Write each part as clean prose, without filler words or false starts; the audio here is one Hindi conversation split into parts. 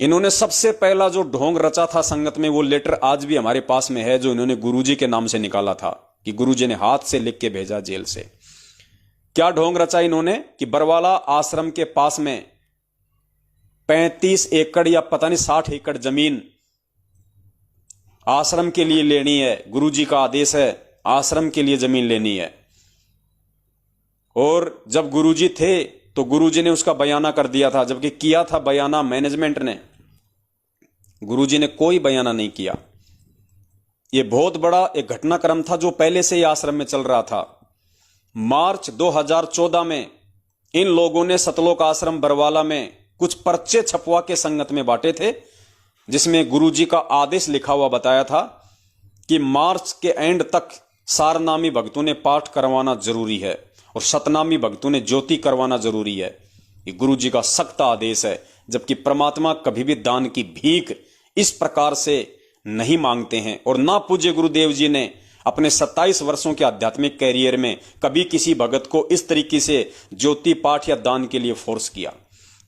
इन्होंने सबसे पहला जो ढोंग रचा था संगत में, वो लेटर आज भी हमारे पास में है, जो इन्होंने गुरुजी के नाम से निकाला था कि गुरुजी ने हाथ से लिख के भेजा जेल से। क्या ढोंग रचा इन्होंने कि बरवाला आश्रम के पास में 35 एकड़ या पता नहीं 60 एकड़ जमीन आश्रम के लिए लेनी है। गुरुजी का आदेश है, आश्रम के लिए जमीन लेनी है। और जब गुरुजी थे तो गुरुजी ने उसका बयाना कर दिया था, जबकि किया था बयाना मैनेजमेंट ने, गुरुजी ने कोई बयाना नहीं किया। यह बहुत बड़ा एक घटनाक्रम था जो पहले से ही आश्रम में चल रहा था। मार्च 2014 में इन लोगों ने सतलोक आश्रम बरवाला में कुछ पर्चे छपवा के संगत में बांटे थे, जिसमें गुरुजी का आदेश लिखा हुआ बताया था कि मार्च के एंड तक सारनामी भक्तों ने पाठ करवाना जरूरी है और शतनामी भक्तों ने ज्योति करवाना जरूरी है। ये गुरुजी का सख्त आदेश है, जबकि परमात्मा कभी भी दान की भीख इस प्रकार से नहीं मांगते हैं। और ना पूज्य गुरुदेव जी ने अपने 27 वर्षों के आध्यात्मिक कैरियर में कभी किसी भगत को इस तरीके से ज्योति पाठ या दान के लिए फोर्स किया।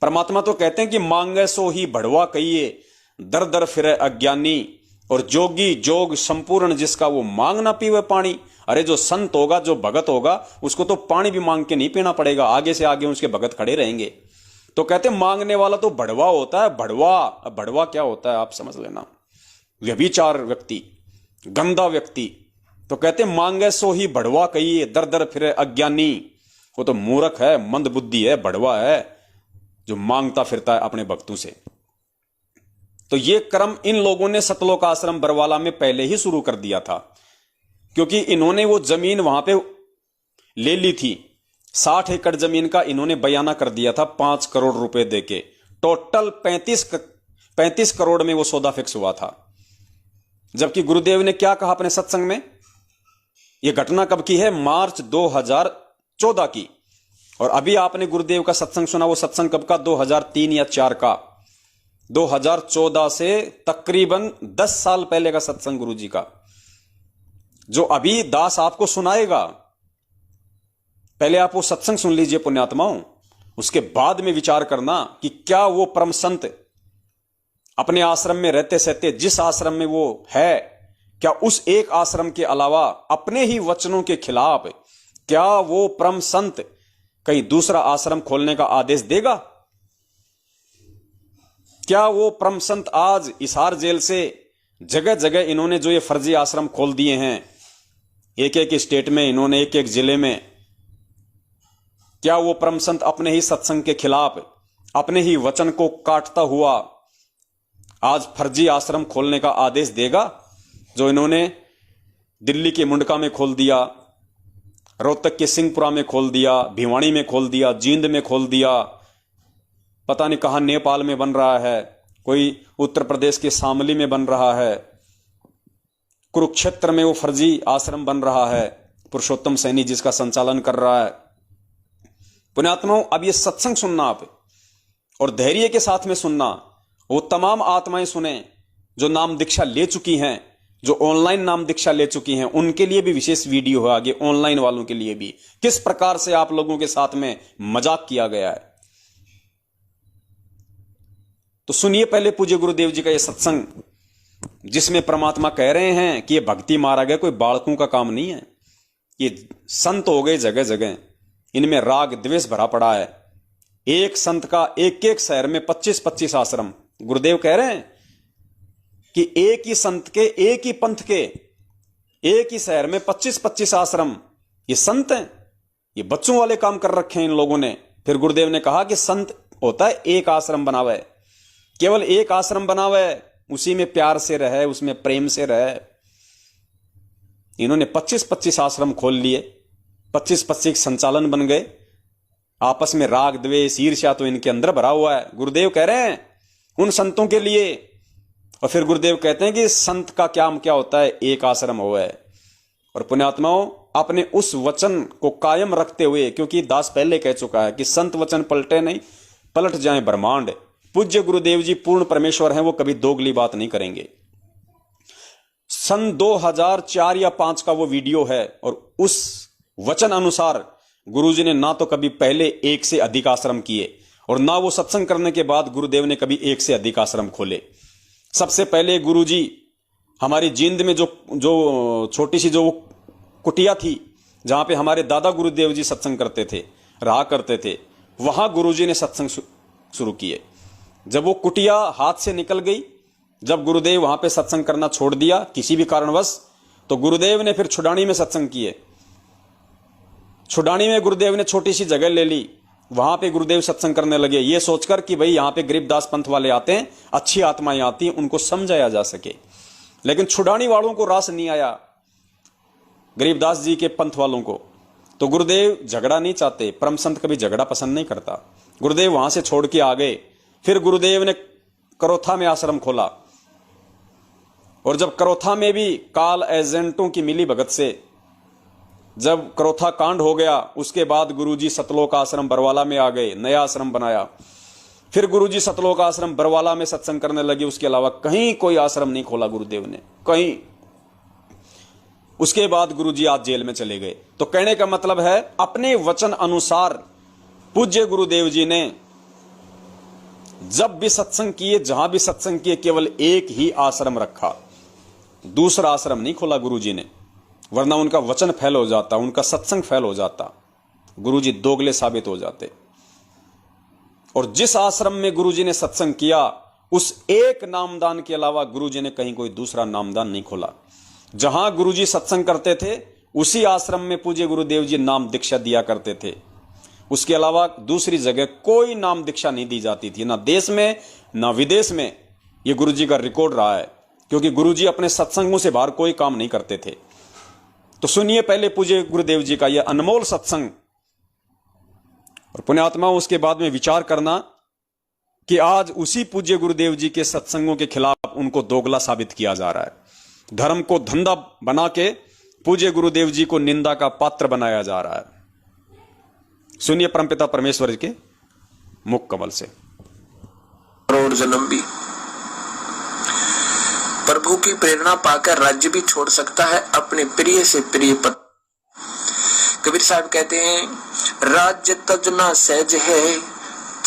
परमात्मा तो कहते हैं कि मांगे सो ही बढ़वा कहिए, दर दर फिरे अज्ञानी, और जोगी जोग संपूर्ण जिसका वो मांग ना पीवे पानी। अरे जो संत होगा, जो भगत होगा, उसको तो पानी भी मांग के नहीं पीना पड़ेगा, आगे से आगे उसके भगत खड़े रहेंगे। तो कहते मांगने वाला तो बढ़वा होता है। बढ़वा, अब बढ़वा क्या होता है आप समझ लेना। व्यभिचार व्यक्ति, गंदा व्यक्ति। तो कहते मांगे सो ही बढ़वा कहिए, दर दर फिरे अज्ञानी। वो तो मूर्ख है, मंद बुद्धि है, बढ़वा है, जो मांगता फिरता है अपने भक्तों से। तो ये क्रम इन लोगों ने सतलोक आश्रम बरवाला में पहले ही शुरू कर दिया था, क्योंकि इन्होंने वो जमीन वहां पे ले ली थी। 60 एकड़ जमीन का इन्होंने बयाना कर दिया था 5 करोड़ रुपए देके। टोटल 35 करोड़ में वो सौदा फिक्स हुआ था। जबकि गुरुदेव ने क्या कहा अपने सत्संग में, यह घटना कब की है? मार्च 2014 की। और अभी आपने गुरुदेव का सत्संग सुना, वो सत्संग कब का? 2003 या 4 का। 2014 से तकरीबन 10 साल पहले का सत्संग गुरुजी का, जो अभी दास आपको सुनाएगा। पहले आप वो सत्संग सुन लीजिए पुण्यात्माओं, उसके बाद में विचार करना कि क्या वो परम संत अपने आश्रम में रहते सहते, जिस आश्रम में वो है, क्या उस एक आश्रम के अलावा अपने ही वचनों के खिलाफ क्या वो परम संत कहीं दूसरा आश्रम खोलने का आदेश देगा? क्या वो परम संत आज हिसार जेल से जगह जगह इन्होंने जो ये फर्जी आश्रम खोल दिए हैं, एक एक स्टेट में इन्होंने, एक एक जिले में, क्या वो परम संत अपने ही सत्संग के खिलाफ, अपने ही वचन को काटता हुआ आज फर्जी आश्रम खोलने का आदेश देगा? जो इन्होंने दिल्ली के मुंडका में खोल दिया, रोहतक के सिंहपुरा में खोल दिया, भिवानी में खोल दिया, जींद में खोल दिया, पता नहीं कहां नेपाल में बन रहा है, कोई उत्तर प्रदेश के शामली में बन रहा है, कुरुक्षेत्र में वो फर्जी आश्रम बन रहा है, पुरुषोत्तम सैनी जिसका संचालन कर रहा है। पुण्यात्माओं, अब ये सत्संग सुनना आप, और धैर्य के साथ में सुनना। वो तमाम आत्माएं सुने जो नाम दीक्षा ले चुकी हैं, जो ऑनलाइन नाम दीक्षा ले चुकी हैं, उनके लिए भी विशेष वीडियो है आगे, ऑनलाइन वालों के लिए भी, किस प्रकार से आप लोगों के साथ में मजाक किया गया है। तो सुनिए पहले पूज्य गुरुदेव जी का यह सत्संग, जिसमें परमात्मा कह रहे हैं कि यह भक्ति मार्ग है, कोई बालकों का काम नहीं है। ये संत हो गए जगह जगह, इनमें राग द्वेष भरा पड़ा है। एक संत का एक एक शहर में 25-25 आश्रम। गुरुदेव कह रहे हैं कि एक ही संत के, एक ही पंथ के, एक ही शहर में 25-25 आश्रम। ये संत हैं? ये बच्चों वाले काम कर रखे हैं इन लोगों ने। फिर गुरुदेव ने कहा कि संत होता है एक आश्रम बनावे, केवल एक आश्रम बनावे, उसी में प्यार से रहे, उसमें प्रेम से रहे। इन्होंने 25-25 आश्रम खोल लिए, 25-25 संचालन बन गए। आपस में राग द्वेष ईर्ष्या तो इनके अंदर भरा हुआ है। गुरुदेव कह रहे हैं उन संतों के लिए, और फिर गुरुदेव कहते हैं कि संत का क्या होता है? एक आश्रम हुआ है। और पुण्यात्माओं, अपने उस वचन को कायम रखते हुए, क्योंकि दास पहले कह चुका है कि संत वचन पलटे नहीं, पलट जाए ब्रह्मांड। पूज्य गुरुदेव जी पूर्ण परमेश्वर हैं, वो कभी दोगली बात नहीं करेंगे। सन 2004 या 5 का वो वीडियो है, और उस वचन अनुसार गुरुजी ने ना तो कभी पहले एक से अधिक आश्रम किए, और ना वो सत्संग करने के बाद गुरुदेव ने कभी एक से अधिक आश्रम खोले। सबसे पहले गुरुजी हमारी जींद में जो जो छोटी सी जो कुटिया थी, जहां पे हमारे दादा गुरुदेव जी सत्संग करते थे, रहा करते थे, वहां गुरुजी ने सत्संग शुरू किए। जब वो कुटिया हाथ से निकल गई, जब गुरुदेव वहां पे सत्संग करना छोड़ दिया किसी भी कारणवश, तो गुरुदेव ने फिर छुडानी में सत्संग किए। छुडानी में गुरुदेव ने छोटी सी जगह ले ली, वहां पे गुरुदेव सत्संग करने लगे, ये सोचकर कि भाई यहां पे गरीबदास पंथ वाले आते हैं, अच्छी आत्माएं आती हैं, उनको समझाया जा सके। लेकिन छुडानी वालों को रास नहीं आया, गरीबदास जी के पंथ वालों को। तो गुरुदेव झगड़ा नहीं चाहते, परम संत कभी झगड़ा पसंद नहीं करता। गुरुदेव वहां से छोड़ के आ गए। फिर गुरुदेव ने करोथा में आश्रम खोला, और जब करोथा में भी काल एजेंटों की मिली भगत से जब करोथा कांड हो गया, उसके बाद गुरुजी सतलोक आश्रम बरवाला में आ गए, नया आश्रम बनाया। फिर गुरुजी सतलोक आश्रम बरवाला में सत्संग करने लगे, उसके अलावा कहीं कोई आश्रम नहीं खोला गुरुदेव ने, कहीं। उसके बाद गुरुजी आज जेल में चले गए। तो कहने का मतलब है, अपने वचन अनुसार पूज्य गुरुदेव जी ने जब भी सत्संग किए, जहां भी सत्संग किए, केवल एक ही आश्रम रखा, दूसरा आश्रम नहीं खोला गुरुजी ने, वरना उनका वचन फैल हो जाता, उनका सत्संग फैल हो जाता, गुरुजी दोगले साबित हो जाते। और जिस आश्रम में गुरुजी ने सत्संग किया, उस एक नामदान के अलावा गुरुजी ने कहीं कोई दूसरा नामदान नहीं खोला। जहां गुरुजी सत्संग करते थे, उसी आश्रम में पूज्य गुरुदेव जी नाम दीक्षा दिया करते थे। उसके अलावा दूसरी जगह कोई नाम दीक्षा नहीं दी जाती थी, ना देश में ना विदेश में। यह गुरुजी का रिकॉर्ड रहा है, क्योंकि गुरुजी अपने सत्संगों से बाहर कोई काम नहीं करते थे। तो सुनिए पहले पूज्य गुरुदेव जी का यह अनमोल सत्संग, और पुण्यात्मा उसके बाद में विचार करना कि आज उसी पूज्य गुरुदेव जी के सत्संगों के खिलाफ उनको दोगला साबित किया जा रहा है। धर्म को धंधा बना के पूज्य गुरुदेव जी को निंदा का पात्र बनाया जा रहा है। सुनिए परमपिता परमेश्वर के मुख कमल से। करोड़ जन्म भी प्रभु की प्रेरणा पाकर राज्य भी छोड़ सकता है, अपने प्रिय से प्रिय पत्नी। कबीर साहब कहते हैं, राज्य तजना सहज है,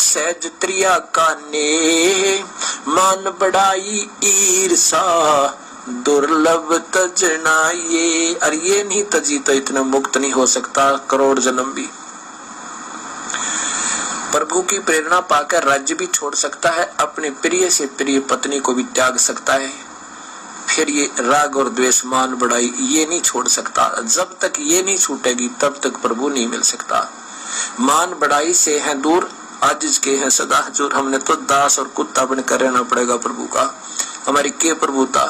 सहज त्रिया का ने, मान बढ़ाई ईर्षा दुर्लभ तजना ये। और ये नहीं तजी तो इतना मुक्त नहीं हो सकता करोड़ जन्म भी। प्रभु की प्रेरणा पाकर राज्य भी छोड़ सकता है, अपने प्रिय से प्रिय पत्नी को भी त्याग सकता है। फिर ये राग और द्वेष, मान बढ़ाई, ये नहीं छोड़ सकता। जब तक ये नहीं छूटेगी तब तक प्रभु नहीं मिल सकता। मान बढ़ाई से है दूर, आजिज के हैं सदा हजूर। हमने तो दास और कुत्ता बनकर रहना पड़ेगा प्रभु का। हमारी के प्रभुता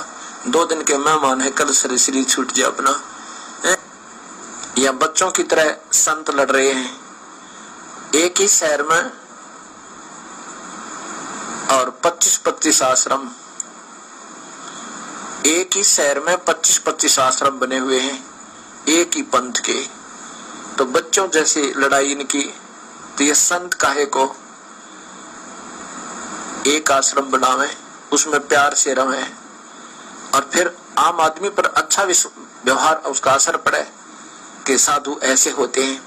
2 दिन के मेहमान है, कल शरीर छूट जाए अपना। या बच्चों की तरह संत लड़ रहे हैं एक ही शहर में, और 25-25 आश्रम, एक ही शहर में 25-25 आश्रम बने हुए हैं एक ही पंथ के। तो बच्चों जैसी लड़ाई इनकी, तो ये संत काहे को एक आश्रम बनावे, उसमें प्यार से रहे, और फिर आम आदमी पर अच्छा व्यवहार उसका असर पड़े कि साधु ऐसे होते हैं।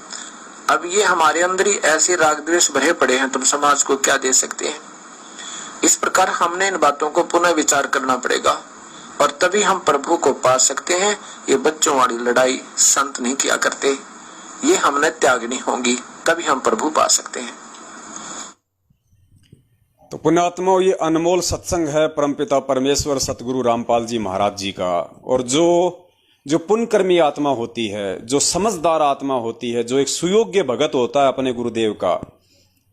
अब ये हमारे अंदर ही ऐसे राग द्वेष भरे पड़े हैं, तुम समाज को क्या दे सकते हैं। इस प्रकार हमने इन बातों को पुनः विचार करना पड़ेगा, और तभी हम प्रभु को पा सकते हैं। ये बच्चों वाली लड़ाई संत नहीं किया करते, ये हमने त्यागनी होगी, तभी हम प्रभु पा सकते हैं। तो पुण्यात्मा, ये अनमोल सत्संग है परमपिता परमेश्वर सतगुरु रामपाल जी महाराज जी का। और जो पुण्यकर्मी आत्मा होती है, जो समझदार आत्मा होती है, जो एक सुयोग्य भगत होता है अपने गुरुदेव का,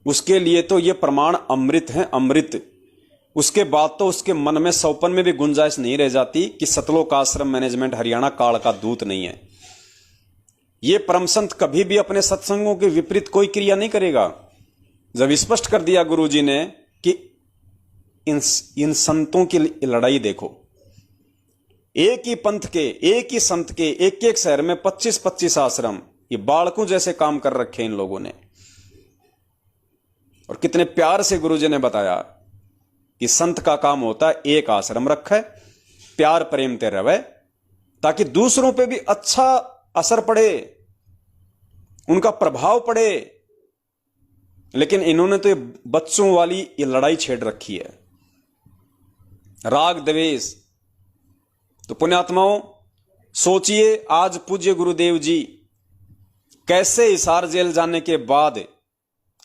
उसके लिए तो ये प्रमाण अमृत है, अमृत। उसके बाद तो उसके मन में सौपन में भी गुंजाइश नहीं रह जाती कि सतलोक आश्रम मैनेजमेंट हरियाणा काल का दूत नहीं है। ये परम संत कभी भी अपने सत्संगों के विपरीत कोई क्रिया नहीं करेगा। जब स्पष्ट कर दिया गुरुजी ने कि इन संतों की लड़ाई देखो, एक ही पंथ के, एक ही संत के, एक एक शहर में 25-25 आश्रम, ये बालकों जैसे काम कर रखे इन लोगों ने। और कितने प्यार से गुरुजी ने बताया कि संत का काम होता है एक आश्रम रखे, प्यार प्रेम ते रवे, ताकि दूसरों पे भी अच्छा असर पड़े, उनका प्रभाव पड़े। लेकिन इन्होंने तो ये बच्चों वाली ये लड़ाई छेड़ रखी है, राग द्वेष। तो पुण्यात्माओं सोचिए, आज पूज्य गुरुदेव जी कैसे हिसार जेल जाने के बाद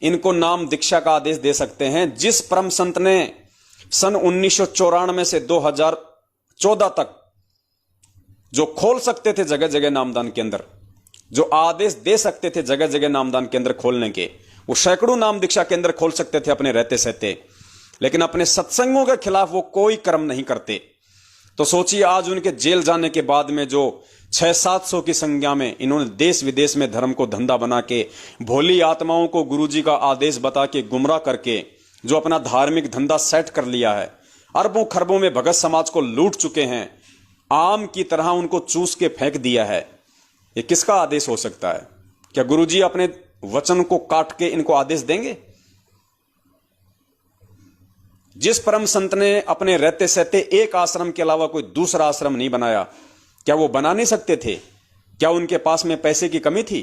इनको नाम दीक्षा का आदेश दे सकते हैं, जिस परम संत ने सन 1994 से 2014 तक जो खोल सकते थे जगह जगह नामदान केंद्र, जो आदेश दे सकते थे जगह जगह नामदान केंद्र खोलने के, वो सैकड़ों नाम दीक्षा केंद्र खोल सकते थे अपने रहते सहते, लेकिन अपने सत्संगों के खिलाफ वो कोई कर्म नहीं करते। तो सोचिए, आज उनके जेल जाने के बाद में जो 600-700 की संख्या में इन्होंने देश विदेश में धर्म को धंधा बना के भोली आत्माओं को गुरुजी का आदेश बता के गुमराह करके जो अपना धार्मिक धंधा सेट कर लिया है, अरबों खरबों में भगत समाज को लूट चुके हैं, आम की तरह उनको चूस के फेंक दिया है, ये किसका आदेश हो सकता है? क्या गुरुजी अपने वचन को काट के इनको आदेश देंगे? जिस परम संत ने अपने रहते सहते एक आश्रम के अलावा कोई दूसरा आश्रम नहीं बनाया, क्या वो बना नहीं सकते थे? क्या उनके पास में पैसे की कमी थी?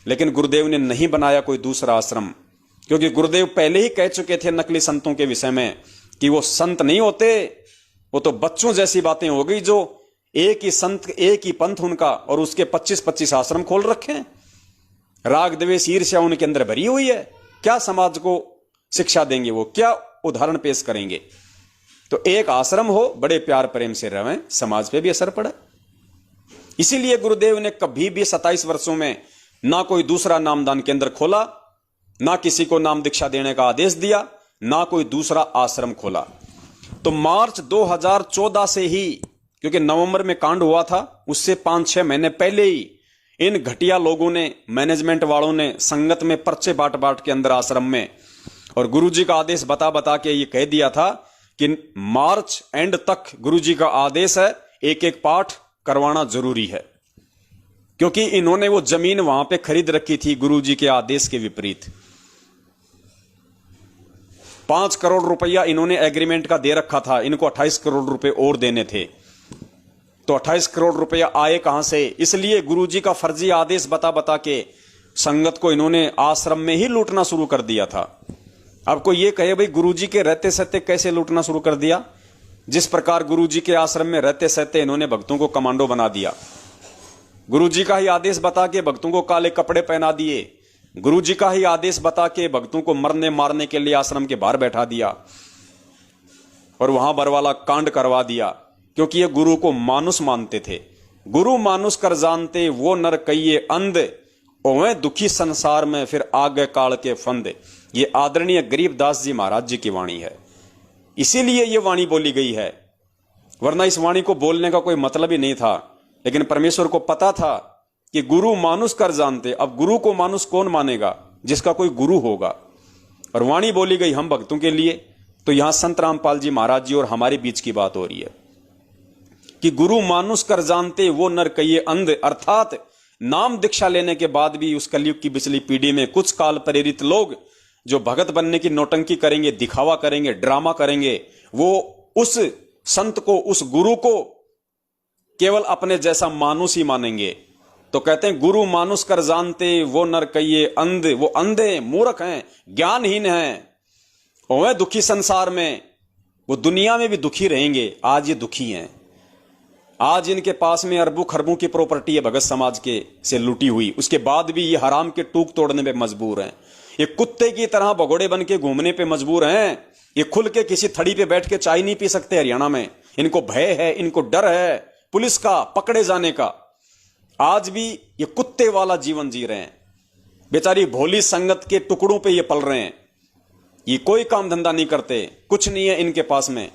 लेकिन गुरुदेव ने नहीं बनाया कोई दूसरा आश्रम, क्योंकि गुरुदेव पहले ही कह चुके थे नकली संतों के विषय में कि वो संत नहीं होते, वो तो बच्चों जैसी बातें हो गई जो एक ही संत एक ही पंथ उनका और उसके 25-25 आश्रम खोल रखे हैं। राग द्वेष ईर्ष्या उनके अंदर भरी हुई है। क्या समाज को शिक्षा देंगे? वो क्या उदाहरण पेश करेंगे? तो एक आश्रम हो, बड़े प्यार प्रेम से रहें, समाज पे भी असर पड़े। इसीलिए गुरुदेव ने कभी भी 27 वर्षों में ना कोई दूसरा नामदान केंद्र खोला, ना किसी को नाम दीक्षा देने का आदेश दिया, ना कोई दूसरा आश्रम खोला। तो मार्च 2014 से ही, क्योंकि नवंबर में कांड हुआ था, उससे 5-6 महीने पहले ही इन घटिया लोगों ने, मैनेजमेंट वालों ने संगत में पर्चे बांट बांट के अंदर आश्रम में, और गुरुजी का आदेश बता बता के ये कह दिया था कि मार्च एंड तक गुरुजी का आदेश है, एक एक पाठ करवाना जरूरी है, क्योंकि इन्होंने वो जमीन वहां पे खरीद रखी थी गुरुजी के आदेश के विपरीत। 5 करोड़ रुपया इन्होंने एग्रीमेंट का दे रखा था, इनको 28 करोड़ रुपए और देने थे। तो 28 करोड़ रुपया आए कहां से? इसलिए गुरुजी का फर्जी आदेश बता बता के संगत को इन्होंने आश्रम में ही लूटना शुरू कर दिया था। अब कोई ये कहे भाई गुरुजी के रहते सहते कैसे लूटना शुरू कर दिया? जिस प्रकार गुरुजी के आश्रम में रहते सहते इन्होंने भक्तों को कमांडो बना दिया, गुरुजी का ही आदेश बता के भक्तों को काले कपड़े पहना दिए, गुरुजी का ही आदेश बता के भक्तों को मरने मारने के लिए आश्रम के बाहर बैठा दिया और वहां बरवाला कांड करवा दिया, क्योंकि ये गुरु को मानुस मानते थे। गुरु मानुस कर जानते वो नर कहिए अंध, ओवे दुखी संसार में फिर आगे काल के फंद। ये आदरणीय गरीबदास जी महाराज जी की वाणी है, इसीलिए ये वाणी बोली गई है, वरना इस वाणी को बोलने का कोई मतलब ही नहीं था। लेकिन परमेश्वर को पता था कि गुरु मानुस कर जानते। अब गुरु को मानुस कौन मानेगा? जिसका कोई गुरु होगा। और वाणी बोली गई हम भक्तों के लिए। तो यहां संत रामपाल जी महाराज जी और हमारे बीच की बात हो रही है कि गुरु मानुस कर जानते वो नर कहिए अंध, अर्थात नाम दीक्षा लेने के बाद भी उस कलयुग की पिछली पीढ़ी में कुछ काल प्रेरित लोग जो भगत बनने की नौटंकी करेंगे, दिखावा करेंगे, ड्रामा करेंगे, वो उस संत को, उस गुरु को केवल अपने जैसा मानुस ही मानेंगे। तो कहते हैं गुरु मानुस कर जानते वो नर कहिए अंध, वो अंधे मूर्ख हैं, ज्ञानहीन हैं, ओए दुखी संसार में, वो दुनिया में भी दुखी रहेंगे। आज ये दुखी हैं, आज इनके पास में अरबों खरबों की प्रॉपर्टी है भगत समाज के से लूटी हुई, उसके बाद भी ये हराम के टूक तोड़ने पे मजबूर हैं। ये कुत्ते की तरह भगोड़े बन के घूमने पे मजबूर हैं। ये खुल के किसी थड़ी पे बैठ के चाय नहीं पी सकते हरियाणा में। इनको भय है, इनको डर है पुलिस का, पकड़े जाने का। आज भी ये कुत्ते वाला जीवन जी रहे हैं। बेचारी भोली संगत के टुकड़ों पे ये पल रहे हैं। ये कोई काम धंधा नहीं करते, कुछ नहीं है इनके पास में,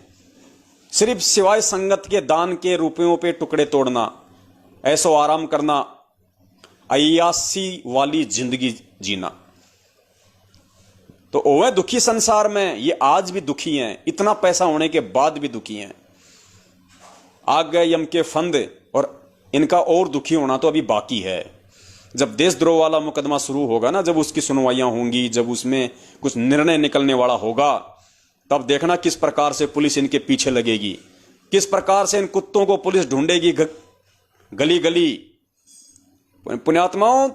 सिर्फ सिवाय संगत के दान के रुपयों पे टुकड़े तोड़ना, ऐसो आराम करना, अय्यासी वाली जिंदगी जीना। तो ओए दुखी संसार में ये आज भी दुखी हैं, इतना पैसा होने के बाद भी दुखी हैं। आ गए यम के फंद, और इनका और दुखी होना तो अभी बाकी है। जब देशद्रोह वाला मुकदमा शुरू होगा ना, जब उसकी सुनवाइयां होंगी, जब उसमें कुछ निर्णय निकलने वाला होगा, तब देखना किस प्रकार से पुलिस इनके पीछे लगेगी, किस प्रकार से इन कुत्तों को पुलिस ढूंढेगी गली गली। पुण्यात्माओं,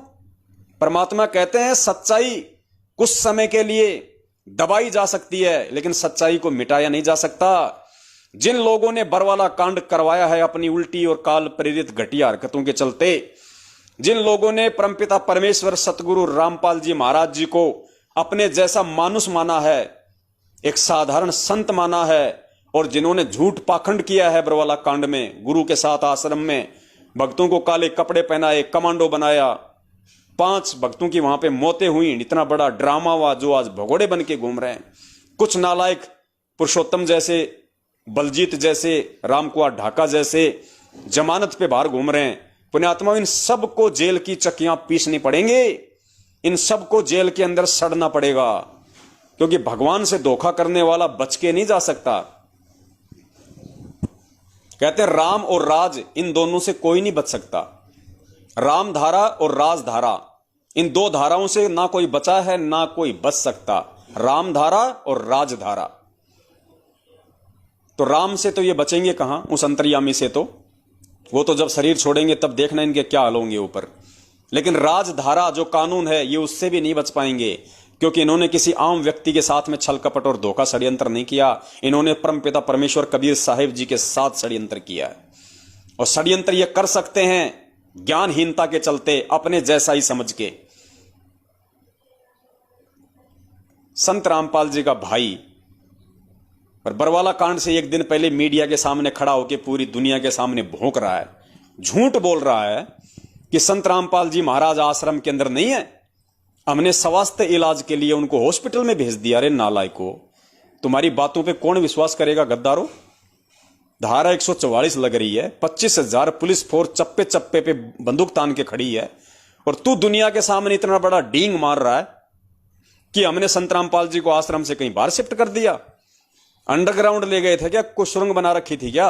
परमात्मा कहते हैं सच्चाई कुछ समय के लिए दबाई जा सकती है, लेकिन सच्चाई को मिटाया नहीं जा सकता। जिन लोगों ने बरवाला कांड करवाया है अपनी उल्टी और काल प्रेरित घटिया हरकतों के चलते, जिन लोगों ने परमपिता परमेश्वर सतगुरु रामपाल जी महाराज जी को अपने जैसा मानुष माना है, एक साधारण संत माना है, और जिन्होंने झूठ पाखंड किया है बरवाला कांड में, गुरु के साथ आश्रम में भक्तों को काले कपड़े पहनाए, कमांडो बनाया, 5 भक्तों की वहां पे मौतें हुई, इतना बड़ा ड्रामा हुआ, जो आज भगोड़े बन के घूम रहे हैं। कुछ नालायक पुरुषोत्तम जैसे, बलजीत जैसे, रामकुमार ढाका जैसे जमानत पे बाहर घूम रहे हैं। पुण्यात्मा, इन सबको जेल की चक्कियां पीसनी पड़ेंगे, इन सबको जेल के अंदर सड़ना पड़ेगा, क्योंकि भगवान से धोखा करने वाला बच के नहीं जा सकता। कहते हैं राम और राज, इन दोनों से कोई नहीं बच सकता। राम धारा और राज धारा, इन 2 धाराओं से ना कोई बचा है ना कोई बच सकता। राम धारा और राज धारा। तो राम से तो ये बचेंगे कहां, उस अंतर्यामी से तो वो तो जब शरीर छोड़ेंगे तब देखना इनके क्या हाल होंगे ऊपर। लेकिन राजधारा जो कानून है, ये उससे भी नहीं बच पाएंगे, क्योंकि इन्होंने किसी आम व्यक्ति के साथ में छल कपट और धोखा षड्यंत्र नहीं किया। इन्होंने परमपिता परमेश्वर कबीर साहिब जी के साथ षड्यंत्र किया है। और षड्यंत्र ये कर सकते हैं ज्ञानहीनता के चलते, अपने जैसा ही समझ के। संत रामपाल जी का भाई पर बरवाला कांड से एक दिन पहले मीडिया के सामने खड़ा होकर पूरी दुनिया के सामने भौंक रहा है, झूठ बोल रहा है कि संत रामपाल जी महाराज आश्रम के अंदर नहीं है, हमने स्वास्थ्य इलाज के लिए उनको हॉस्पिटल में भेज दिया। अरे नालायको, तुम्हारी बातों पे कौन विश्वास करेगा गद्दारों। धारा 144 लग रही है, 25,000 पुलिस फोर्स चप्पे चप्पे पे बंदूक तान के खड़ी है, और तू दुनिया के सामने इतना बड़ा डींग मार रहा है कि हमने संत रामपाल जी को आश्रम से कहीं बाहर शिफ्ट कर दिया। अंडरग्राउंड ले गए थे क्या, कुछ सुरंग बना रखी थी क्या।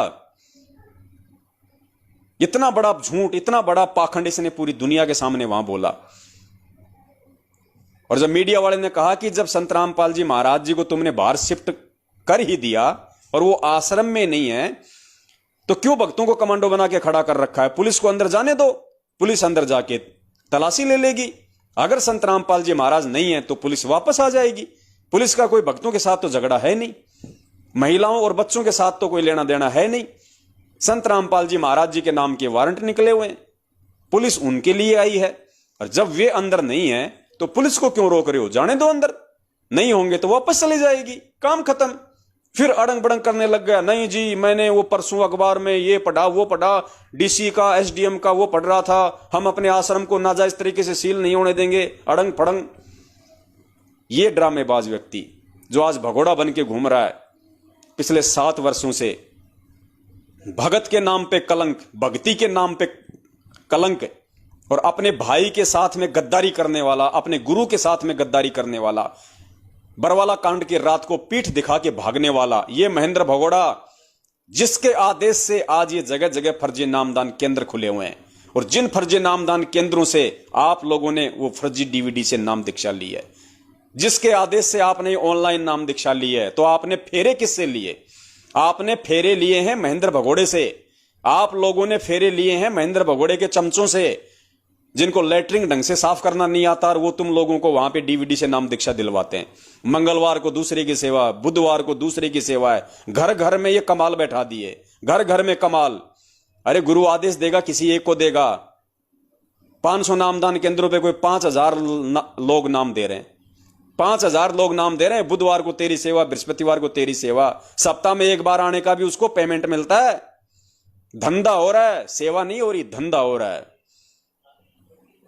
इतना बड़ा झूठ, इतना बड़ा पाखंड इसने पूरी दुनिया के सामने वहां बोला। और जब मीडिया वाले ने कहा कि जब संत रामपाल जी महाराज जी को तुमने बाहर शिफ्ट कर ही दिया और वो आश्रम में नहीं है, तो क्यों भक्तों को कमांडो बना के खड़ा कर रखा है, पुलिस को अंदर जाने दो, पुलिस अंदर जाके तलाशी ले लेगी। अगर संत रामपाल जी महाराज नहीं है तो पुलिस वापस आ जाएगी। पुलिस का कोई भक्तों के साथ तो झगड़ा है नहीं, महिलाओं और बच्चों के साथ तो कोई लेना देना है नहीं। संत रामपाल जी महाराज जी के नाम के वारंट निकले हुए हैं, पुलिस उनके लिए आई है। और जब वे अंदर नहीं है तो पुलिस को क्यों रोक रहे हो, जाने दो अंदर। नहीं होंगे तो वापस चली जाएगी, काम खत्म। फिर अड़ंग बड़ंग करने लग गया, नहीं जी मैंने वो परसों अखबार में ये पढ़ा वो पढ़ा, डीसी का एसडीएम का वो पढ़ रहा था, हम अपने आश्रम को नाजायज तरीके से सील नहीं होने देंगे, अड़ंग फड़ंग। ये ड्रामेबाज व्यक्ति जो आज भगोड़ा बन के घूम रहा है पिछले 7 वर्षों से, भगत के नाम पे कलंक, भक्ति के नाम पे कलंक, और अपने भाई के साथ में गद्दारी करने वाला, अपने गुरु के साथ में गद्दारी करने वाला, बरवाला कांड की रात को पीठ दिखा के भागने वाला, ये महेंद्र भगोड़ा, जिसके आदेश से आज ये जगह जगह फर्जी नामदान केंद्र खुले हुए हैं। और जिन फर्जी नामदान केंद्रों से आप लोगों ने वो फर्जी डीवीडी से नाम दीक्षा ली है, जिसके आदेश से आपने ऑनलाइन नाम दीक्षा ली है, तो आपने फेरे किससे लिए? आपने फेरे लिए हैं महेंद्र भगोड़े से। आप लोगों ने फेरे लिए हैं महेंद्र भगोड़े के चमचों से, जिनको लेटरिंग ढंग से साफ करना नहीं आता, और वो तुम लोगों को वहां पे डीवीडी से नाम दीक्षा दिलवाते हैं। मंगलवार को दूसरे की सेवा, बुधवार को दूसरे की सेवा है। घर घर में ये कमाल बैठा दिए, घर घर में कमाल। अरे गुरु आदेश देगा, किसी एक को देगा। 500 नामदान केंद्रों पे कोई 5,000 लोग नाम दे रहे हैं, 5,000 लोग नाम दे रहे हैं। बुधवार को तेरी सेवा, बृहस्पतिवार को तेरी सेवा, सप्ताह में एक बार आने का भी उसको पेमेंट मिलता है। धंधा हो रहा है, सेवा नहीं हो रही, धंधा हो रहा है।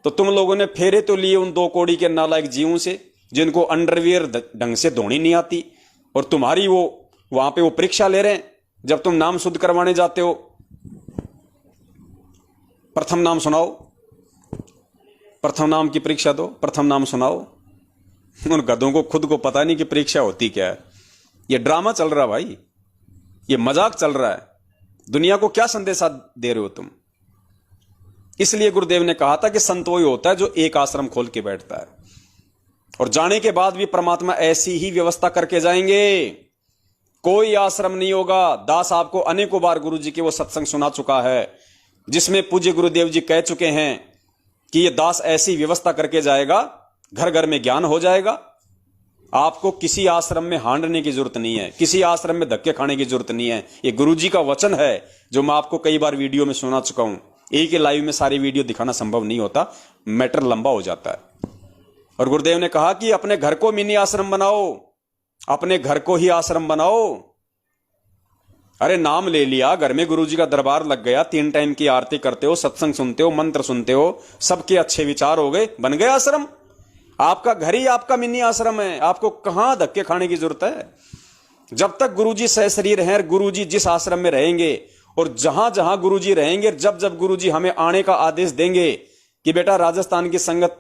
तो तुम लोगों ने फेरे तो लिए उन 2 कौड़ी के नालायक जीवों से, जिनको अंडरवियर ढंग से धोनी नहीं आती, और तुम्हारी वो वहां पे वो परीक्षा ले रहे हैं जब तुम नाम शुद्ध करवाने जाते हो। प्रथम नाम सुनाओ, प्रथम नाम की परीक्षा दो, प्रथम नाम सुनाओ। उन गधों को खुद को पता नहीं कि परीक्षा होती क्या है। ये ड्रामा चल रहा है भाई, ये मजाक चल रहा है। दुनिया को क्या संदेशा दे रहे हो तुम? इसलिए गुरुदेव ने कहा था कि संत वही होता है जो एक आश्रम खोल के बैठता है, और जाने के बाद भी परमात्मा ऐसी ही व्यवस्था करके जाएंगे। कोई आश्रम नहीं होगा। दास आपको अनेकों बार गुरु जी के वो सत्संग सुना चुका है, जिसमें पूज्य गुरुदेव जी कह चुके हैं कि ये दास ऐसी व्यवस्था करके जाएगा, घर घर में ज्ञान हो जाएगा। आपको किसी आश्रम में हांडने की जरूरत नहीं है, किसी आश्रम में धक्के खाने की जरूरत नहीं है। ये गुरुजी का वचन है जो मैं आपको कई बार वीडियो में सुना चुका हूं। एक ही लाइव में सारी वीडियो दिखाना संभव नहीं होता, मैटर लंबा हो जाता है। और गुरुदेव ने कहा कि अपने घर को मिनी आश्रम बनाओ, अपने घर को ही आश्रम बनाओ। अरे नाम ले लिया, घर में गुरुजी का दरबार लग गया, 3 टाइम की आरती करते हो, सत्संग सुनते हो, मंत्र सुनते हो, सबके अच्छे विचार हो गए, बन गए आश्रम। आपका घर ही आपका मिनी आश्रम है, आपको कहां धक्के खाने की जरूरत है। जब तक गुरुजी सशरीर हैं, गुरुजी जिस आश्रम में रहेंगे और जहां जहां गुरुजी रहेंगे, जब जब गुरुजी हमें आने का आदेश देंगे कि बेटा राजस्थान की संगत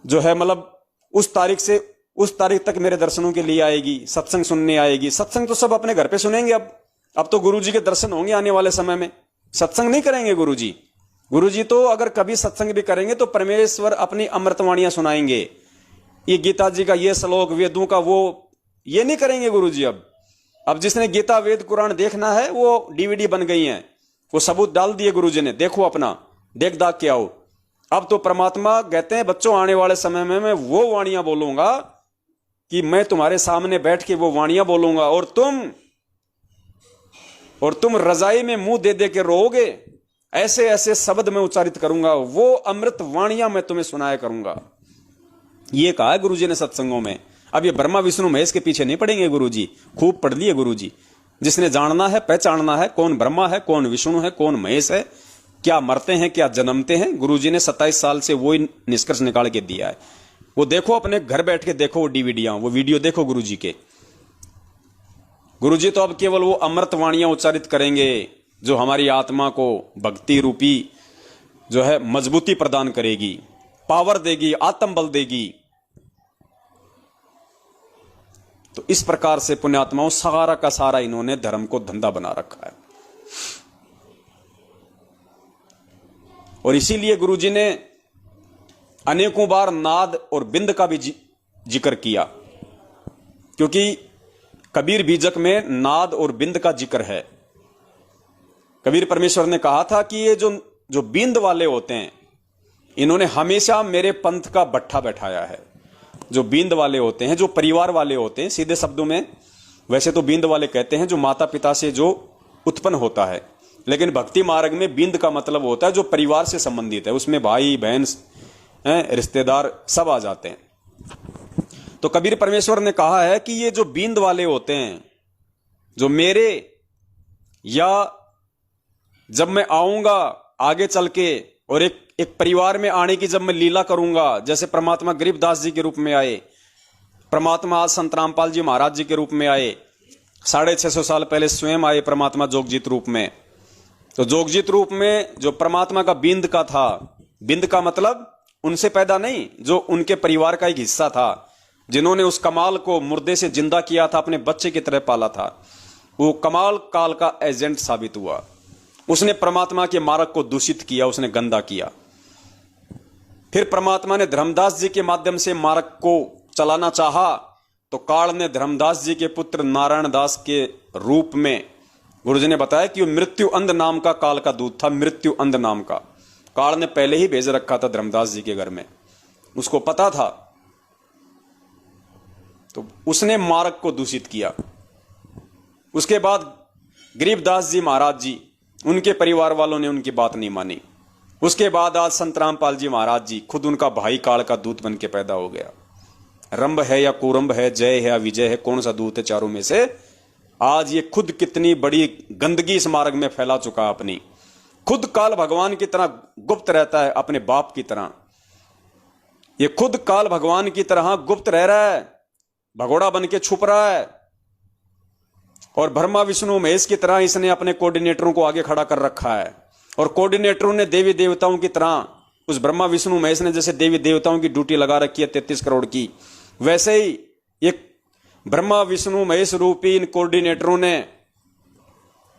जो है मतलब उस तारीख से उस तारीख तक मेरे दर्शनों के लिए आएगी, सत्संग सुनने आएगी। सत्संग तो सब अपने घर पे सुनेंगे। अब तो गुरुजी के दर्शन होंगे आने वाले समय में, सत्संग नहीं करेंगे गुरुजी। गुरुजी तो अगर कभी सत्संग भी करेंगे तो परमेश्वर अपनी अमृतवाणियां सुनाएंगे। ये गीता जी का ये श्लोक, वेदों का वो, ये नहीं करेंगे गुरुजी। अब जिसने गीता वेद कुरान देखना है वो डीवीडी बन गई हैं, वो सबूत डाल दिए गुरुजी ने, देखो अपना देख दाख के आओ। अब तो परमात्मा कहते हैं बच्चों आने वाले समय में मैं वो वाणियां बोलूंगा कि मैं तुम्हारे सामने बैठ के वो वाणियां बोलूंगा और तुम रजाई में मुंह दे दे के रोओगे। ऐसे ऐसे शब्द मैं उच्चारित करूंगा, वो अमृत वाणियां मैं तुम्हें सुनाया करूंगा। ये कहा है गुरुजी ने सत्संगों में। अब ये ब्रह्मा विष्णु महेश के पीछे नहीं पड़ेंगे गुरुजी, खूब पढ़ लिए गुरुजी। जिसने जानना है, पहचानना है कौन ब्रह्मा है, कौन विष्णु है, कौन महेश है, क्या मरते हैं क्या जन्मते हैं, गुरुजी ने 27 साल से वो निष्कर्ष निकाल के दिया है। वो देखो, अपने घर बैठ के देखो वो डीवीडियां, वो वीडियो देखो गुरुजी के। गुरुजी तो अब केवल वो अमृत वाणियां उच्चारित करेंगे जो हमारी आत्मा को भक्ति रूपी जो है मजबूती प्रदान करेगी, पावर देगी, आत्म बल देगी। तो इस प्रकार से पुण्यात्माओं सारा का सारा इन्होंने धर्म को धंधा बना रखा है। और इसीलिए गुरुजी ने अनेकों बार नाद और बिंद का भी जिक्र किया, क्योंकि कबीर बीजक में नाद और बिंद का जिक्र है। कबीर परमेश्वर ने कहा था कि ये जो बिंद वाले होते हैं इन्होंने हमेशा मेरे पंथ का भट्ठा बैठाया है। जो बिंद वाले होते हैं, जो परिवार वाले होते हैं, सीधे शब्दों में वैसे तो बिंद वाले कहते हैं जो माता पिता से जो उत्पन्न होता है, लेकिन भक्ति मार्ग में बिंद का मतलब होता है जो परिवार से संबंधित है, उसमें भाई बहन रिश्तेदार सब आ जाते हैं। तो कबीर परमेश्वर ने कहा है कि ये जो बिंद वाले होते हैं, जो मेरे या जब मैं आऊंगा आगे चल के और एक परिवार में आने की जब मैं लीला करूंगा, जैसे परमात्मा गरीबदास जी के रूप में आए, परमात्मा आज संत रामपाल जी महाराज जी के रूप में आए, 650 साल पहले स्वयं आए परमात्मा जोगजीत रूप में। तो जोगजीत रूप में जो परमात्मा का बिंद का था, बिंद का मतलब उनसे पैदा नहीं, जो उनके परिवार का एक हिस्सा था, जिन्होंने उस कमाल को मुर्दे से जिंदा किया था, अपने बच्चे की तरह पाला था, वो कमाल काल का एजेंट साबित हुआ। उसने परमात्मा के मार्ग को दूषित किया, उसने गंदा किया। फिर परमात्मा ने धर्मदास जी के माध्यम से मार्ग को चलाना चाहा, तो काल ने धर्मदास जी के पुत्र नारायण दास के रूप में, गुरुजी ने बताया कि वो मृत्यु अंध नाम का काल का दूत था, मृत्यु अंध नाम का। काल ने पहले ही भेज रखा था धर्मदास जी के घर में, उसको पता था, तो उसने मार्ग को दूषित किया। उसके बाद गरीबदास जी महाराज जी, उनके परिवार वालों ने उनकी बात नहीं मानी। उसके बाद आज संत रामपाल जी महाराज जी, खुद उनका भाई काल का दूत बन के पैदा हो गया। रंभ है या कुरंभ है, जय है या विजय है, कौन सा दूत है चारों में से? आज ये खुद कितनी बड़ी गंदगी इस मार्ग में फैला चुका अपनी। खुद काल भगवान की तरह गुप्त रहता है, अपने बाप की तरह। ये खुद काल भगवान की तरह गुप्त रह रहा है, भगोड़ा बन के छुप रहा है। और ब्रह्मा विष्णु महेश की तरह इसने अपने कोऑर्डिनेटरों को आगे खड़ा कर रखा है। और कोऑर्डिनेटरों ने देवी देवताओं की तरह, उस ब्रह्मा विष्णु महेश ने जैसे देवी देवताओं की ड्यूटी लगा रखी है 33 करोड़ की, वैसे ही एक ब्रह्मा विष्णु महेश रूपी इन कोऑर्डिनेटरों ने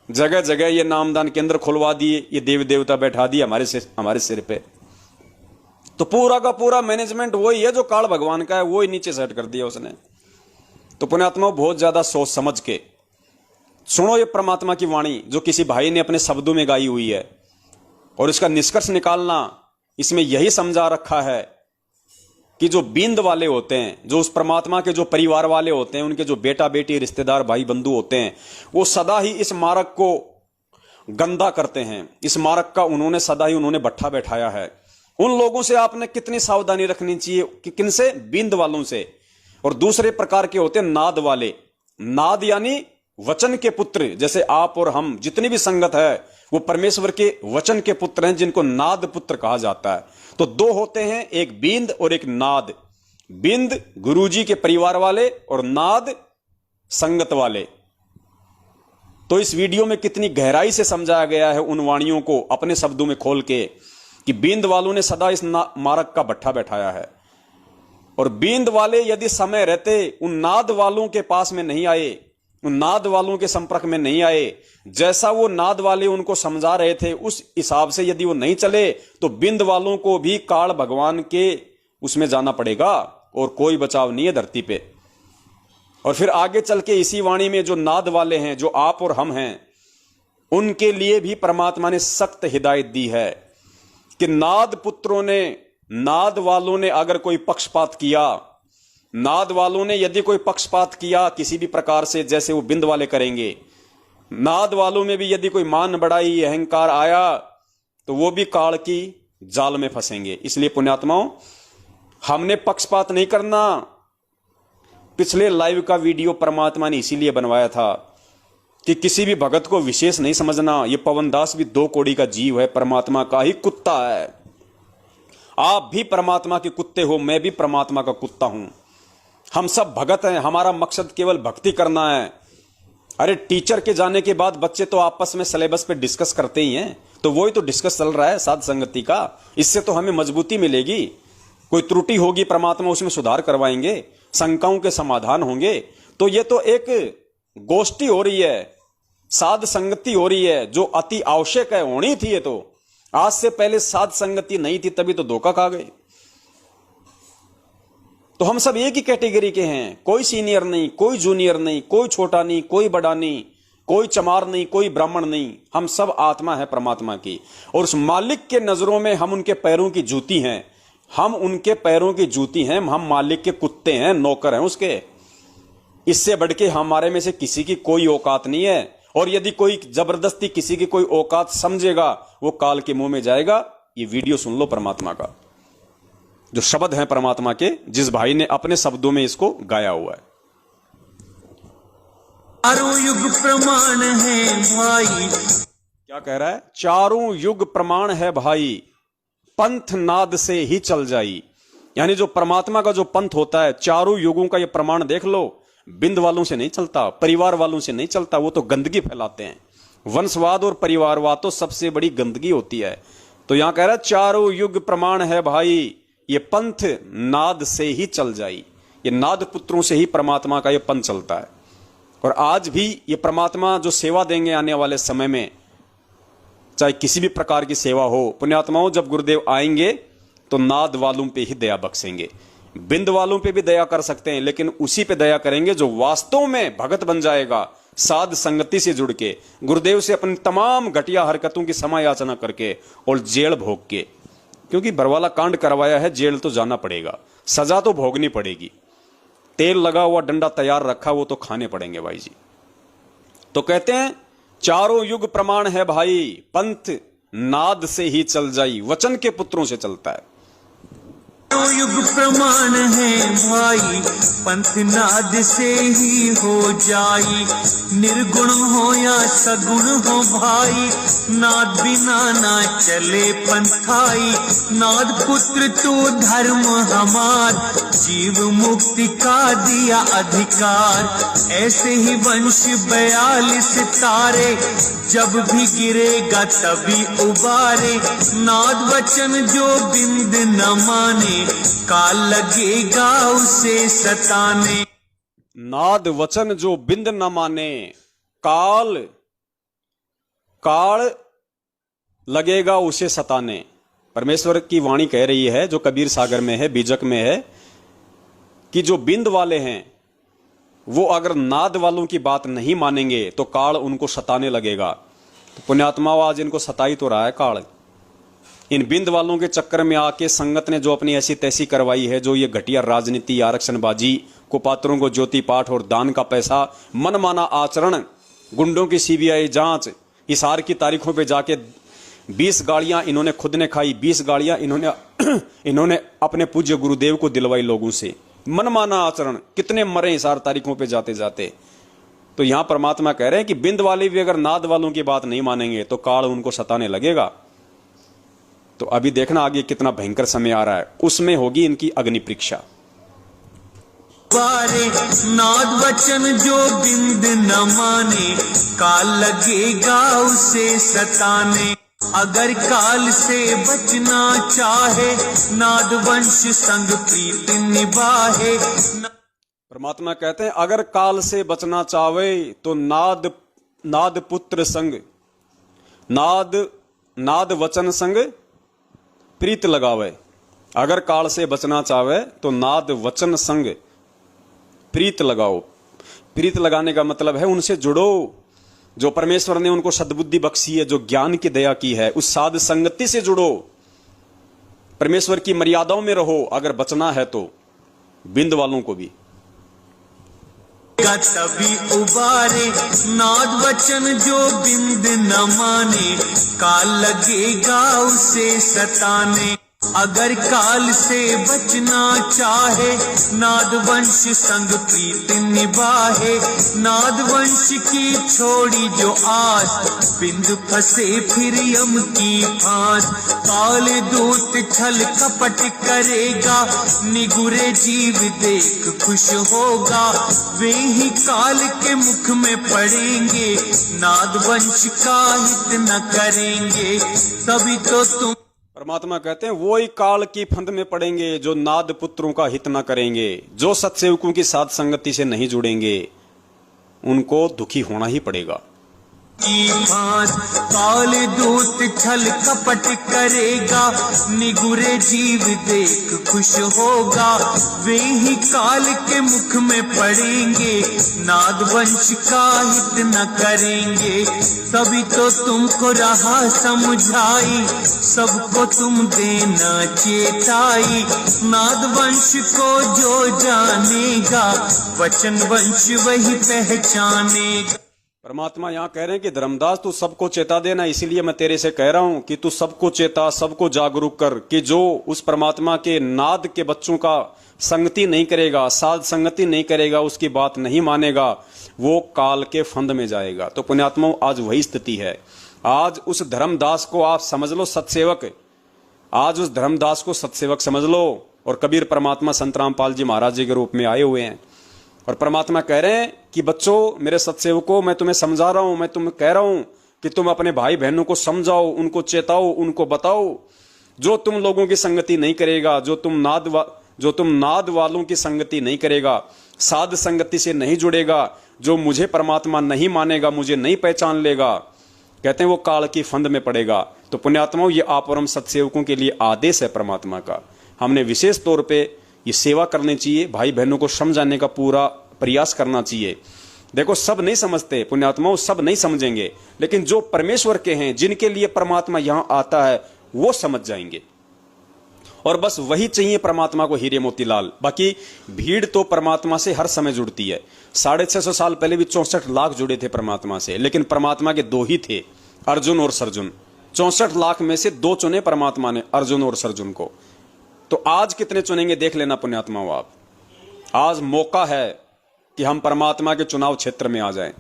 जगह जगह ये नामदान केंद्र खुलवा दिए, ये देवी देवता बैठा दिए हमारे सिर पे। तो पूरा का पूरा मैनेजमेंट वही है जो काल भगवान का है, वही नीचे सेट कर दिया उसने। तो पुण्यात्मा बहुत ज्यादा सोच समझ के सुनो ये परमात्मा की वाणी, जो किसी भाई ने अपने शब्दों में गाई हुई है। और इसका निष्कर्ष निकालना, इसमें यही समझा रखा है कि जो बींद वाले होते हैं, जो उस परमात्मा के जो परिवार वाले होते हैं, उनके जो बेटा बेटी रिश्तेदार भाई बंधु होते हैं, वो सदा ही इस मार्ग को गंदा करते हैं। इस मार्ग का उन्होंने भट्ठा बैठाया है। उन लोगों से आपने कितनी सावधानी रखनी चाहिए कि किनसे? बींद वालों से। और दूसरे प्रकार के होते हैं नाद वाले। नाद यानी वचन के पुत्र, जैसे आप और हम, जितनी भी संगत है वो परमेश्वर के वचन के पुत्र हैं, जिनको नाद पुत्र कहा जाता है। तो दो होते हैं, एक बींद और एक नाद। बींद गुरुजी के परिवार वाले और नाद संगत वाले। तो इस वीडियो में कितनी गहराई से समझाया गया है उन वाणियों को अपने शब्दों में खोल के, कि बींद वालों ने सदा इस मार्ग का भट्ठा बैठाया है। और बींद वाले यदि समय रहते उन नाद वालों के पास में नहीं आए, उन नाद वालों के संपर्क में नहीं आए, जैसा वो नाद वाले उनको समझा रहे थे उस हिसाब से यदि वो नहीं चले, तो बींद वालों को भी काल भगवान के उसमें जाना पड़ेगा और कोई बचाव नहीं है धरती पे। और फिर आगे चल के इसी वाणी में जो नाद वाले हैं, जो आप और हम हैं, उनके लिए भी परमात्मा ने सख्त हिदायत दी है कि नाद पुत्रों ने, नाद वालों ने अगर कोई पक्षपात किया, नाद वालों ने यदि कोई पक्षपात किया किसी भी प्रकार से, जैसे वो बिंद वाले करेंगे, नाद वालों में भी यदि कोई मान बढ़ाई, अहंकार आया, तो वो भी काल की जाल में फंसेंगे। इसलिए पुण्यात्माओं, हमने पक्षपात नहीं करना। पिछले लाइव का वीडियो परमात्मा ने इसीलिए बनवाया था कि किसी भी भगत को विशेष नहीं समझना। ये पवनदास भी दो कोड़ी का जीव है, परमात्मा का ही कुत्ता है। आप भी परमात्मा के कुत्ते हो, मैं भी परमात्मा का कुत्ता हूं। हम सब भगत हैं, हमारा मकसद केवल भक्ति करना है। अरे टीचर के जाने के बाद बच्चे तो आपस में सिलेबस पे डिस्कस करते ही हैं, तो वही तो डिस्कस चल रहा है साध संगति का। इससे तो हमें मजबूती मिलेगी। कोई त्रुटि होगी परमात्मा उसमें सुधार करवाएंगे, शंकाओं के समाधान होंगे। तो ये तो एक गोष्ठी हो रही है, साध संगति हो रही है, जो अति आवश्यक है, होनी थी। ये तो आज से पहले साध संगति नहीं थी, तभी तो धोखा खा गए। तो हम सब एक ही कैटेगरी के हैं, कोई सीनियर नहीं, कोई जूनियर नहीं, कोई छोटा नहीं, कोई बड़ा नहीं, कोई चमार नहीं, कोई ब्राह्मण नहीं। हम सब आत्मा है परमात्मा की, और उस मालिक के नजरों में हम उनके पैरों की जूती हैं। हम उनके पैरों की जूती हैं, हम मालिक के कुत्ते हैं, नौकर हैं उसके। इससे बढ़ के हमारे में से किसी की कोई औकात नहीं है। और यदि कोई जबरदस्ती किसी की कोई औकात समझेगा, वो काल के मुंह में जाएगा। ये वीडियो सुन लो परमात्मा का, जो शब्द हैं परमात्मा के, जिस भाई ने अपने शब्दों में इसको गाया हुआ है। चारों युग प्रमाण है भाई। क्या कह रहा है? चारों युग प्रमाण है भाई, पंथ नाद से ही चल जाई। यानी जो परमात्मा का जो पंथ होता है, चारों युगों का ये प्रमाण देख लो। बिंद वालों से नहीं चलता, परिवार वालों से नहीं चलता, वो तो गंदगी फैलाते हैं। वंशवाद और परिवारवाद तो सबसे बड़ी गंदगी होती है। तो यहां कह रहा है चारों युग प्रमाण है भाई, ये पंथ नाद से ही चल जाई। ये नाद पुत्रों से ही परमात्मा का ये पंथ चलता है। और आज भी ये परमात्मा जो सेवा देंगे आने वाले समय में, चाहे किसी भी प्रकार की सेवा हो, पुण्यात्माओं जब गुरुदेव आएंगे तो नाद वालों पे ही दया बख्शेंगे। बिंद वालों पे भी दया कर सकते हैं, लेकिन उसी पे दया करेंगे जो वास्तव में भगत बन जाएगा, साध संगति से जुड़ के, गुरुदेव से अपनी तमाम घटिया हरकतों की क्षमा याचना करके और जेल भोग के। क्योंकि बरवाला कांड करवाया है, जेल तो जाना पड़ेगा, सजा तो भोगनी पड़ेगी। तेल लगा हुआ डंडा तैयार रखा, वो तो खाने पड़ेंगे भाई जी। तो कहते हैं चारों युग प्रमाण है भाई, पंथ नाद से ही चल जाई। वचन के पुत्रों से चलता है। चारों युग प्रमाण है भाई, पंथ नाद से ही हो जाई। निर्गुण हो या सगुण हो भाई, नाद बिना ना चले पंथाई। नाद पुत्र तो धर्म हमार, जीव मुक्ति का दिया अधिकार। ऐसे ही वंश 42 तारे, जब भी गिरेगा तभी उबारे। नाद वचन जो बिंद न माने, काल लगेगा उसे सताने। नाद वचन जो बिंद न माने, काल लगेगा उसे सताने। परमेश्वर की वाणी कह रही है, जो कबीर सागर में है, बीजक में है, कि जो बिंद वाले हैं वो अगर नाद वालों की बात नहीं मानेंगे तो काल उनको सताने लगेगा। तो पुण्यात्मा आज इनको सताई तो रहा है काल। इन बिंद वालों के चक्कर में आके संगत ने जो अपनी ऐसी तैसी करवाई है, जो ये घटिया राजनीति, आरक्षणबाजी, कुपात्रों को ज्योति पाठ और दान का पैसा, मनमाना आचरण, गुंडों की सीबीआई जांच, हिसार की तारीखों पे जाके 20 गाड़ियां इन्होंने खुद ने खाई, 20 गाड़ियां इन्होंने अपने पूज्य गुरुदेव को दिलवाई लोगों से। मनमाना आचरण, कितने मरे हिसार तारीखों पे जाते जाते। तो यहां परमात्मा कह रहे हैं कि बिंद वाले भी अगर नाद वालों की बात नहीं मानेंगे तो काल उनको सताने लगेगा। तो अभी देखना आगे कितना भयंकर समय आ रहा है, उसमें होगी इनकी अग्नि परीक्षा। नाद वचन जो बिंद न माने, काल लगेगा उसे सताने। अगर काल से बचना चाहे, नाद वंश संग प्रीत निभाए। परमात्मा कहते हैं अगर काल से बचना चाहे तो नाद पुत्र संग, नाद वचन संग प्रीत लगावे। अगर काल से बचना चाहे तो नाद वचन संग प्रीत लगाओ। प्रीत लगाने का मतलब है उनसे जुड़ो, जो परमेश्वर ने उनको सद्बुद्धि बख्शी है, जो ज्ञान की दया की है, उस साध संगति से जुड़ो, परमेश्वर की मर्यादाओं में रहो अगर बचना है तो। बिंद वालों को भी तभी उबारे, नाद वचन जो बिंद न माने, काल लगेगा उसे सताने। अगर काल से बचना चाहे, नाद वंश संग प्रीत निभाए। नाद वंश की छोड़ी जो आस, बिंद फंसे फिर यम की फांस। काल दूत छल कपट करेगा, निगुरे जीव देख खुश होगा। वे ही काल के मुख में पड़ेंगे, नाद वंश का हित न करेंगे। तभी तो तुम, परमात्मा कहते हैं वो ही काल की फंद में पड़ेंगे जो नाद पुत्रों का हित न करेंगे, जो सत्सेवकों की साथ संगति से नहीं जुड़ेंगे, उनको दुखी होना ही पड़ेगा। काल दूत छल कपट करेगा, निगुरे जीव देख खुश होगा। वे ही काल के मुख में पड़ेंगे, नाद वंश का हित न करेंगे। तभी तो तुमको रहा समझाई, सबको तुम देना चेताई। नाद वंश को जो जानेगा, वचन वंश वही पहचानेगा। परमात्मा यहाँ कह रहे हैं कि धर्मदास तू सबको चेता देना, इसीलिए मैं तेरे से कह रहा हूं कि तू सबको चेता, सबको जागरूक कर कि जो उस परमात्मा के नाद के बच्चों का संगति नहीं करेगा, साध संगति नहीं करेगा, उसकी बात नहीं मानेगा, वो काल के फंद में जाएगा। तो पुण्यात्माओं आज वही स्थिति है। आज उस धर्मदास को आप समझ लो सत्सेवक, आज उस धर्मदास को सत्सेवक समझ लो। और कबीर परमात्मा संत रामपाल जी महाराज जी के रूप में आए हुए हैं और परमात्मा कह रहे हैं कि बच्चों, मेरे सत्सेवकों, मैं तुम्हें समझा रहा हूं, मैं तुम्हें कह रहा हूं कि तुम अपने भाई बहनों को समझाओ, उनको चेताओ, उनको बताओ। जो तुम लोगों की संगति नहीं करेगा, जो तुम नाद वालों की संगति नहीं करेगा, साध संगति से नहीं जुड़ेगा, जो मुझे परमात्मा नहीं मानेगा, मुझे नहीं पहचान लेगा, कहते हैं वो काल की फंद में पड़ेगा। तो पुण्यात्माओं, ये आप और हम सत्सेवकों के लिए आदेश है परमात्मा का। हमने विशेष तौर पे ये सेवा करनी चाहिए, भाई बहनों को समझाने का पूरा प्रयास करना चाहिए। देखो, सब नहीं समझते पुण्यात्माओं, सब नहीं समझेंगे, लेकिन जो परमेश्वर के हैं, जिनके लिए परमात्मा यहां आता है, वो समझ जाएंगे। और बस वही चाहिए परमात्मा को, हीरे मोतीलाल। बाकी भीड़ तो परमात्मा से हर समय जुड़ती है। 650 साल पहले भी 64 लाख जुड़े थे परमात्मा से, लेकिन परमात्मा के दो ही थे, अर्जुन और सर्जुन। 64 लाख में से 2 चुने परमात्मा ने, अर्जुन और सर्जुन को। तो आज कितने चुनेंगे देख लेना पुण्यात्माओं आप। आज मौका है कि हम परमात्मा के चुनाव क्षेत्र में आ जाएं।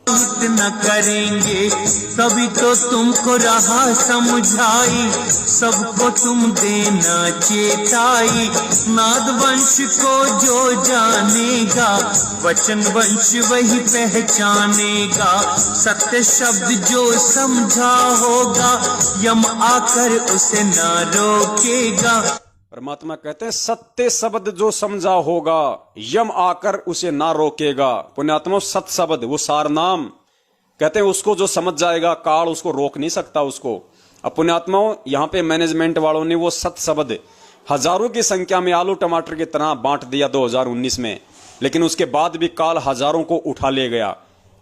न करेंगे, तभी तो तुमको रहा समझाई, सबको तुम देना चेताई। नाद वंश को जो जानेगा, वचन वंश वही पहचानेगा। सत्य शब्द जो समझा होगा, यम आकर उसे ना रोकेगा। परमात्मा कहते हैं सत्य शब्द जो समझा होगा, यम आकर उसे ना रोकेगा। पुण्यात्मा, सत्य शब्द, वो सार नाम, कहते हैं उसको जो समझ जाएगा, काल उसको रोक नहीं सकता उसको। अब पुण्यात्माओं, यहाँ पे मैनेजमेंट वालों ने वो सत्य शब्द हजारों की संख्या में आलू टमाटर की तरह बांट दिया 2019 में, लेकिन उसके बाद भी काल हजारों को उठा ले गया।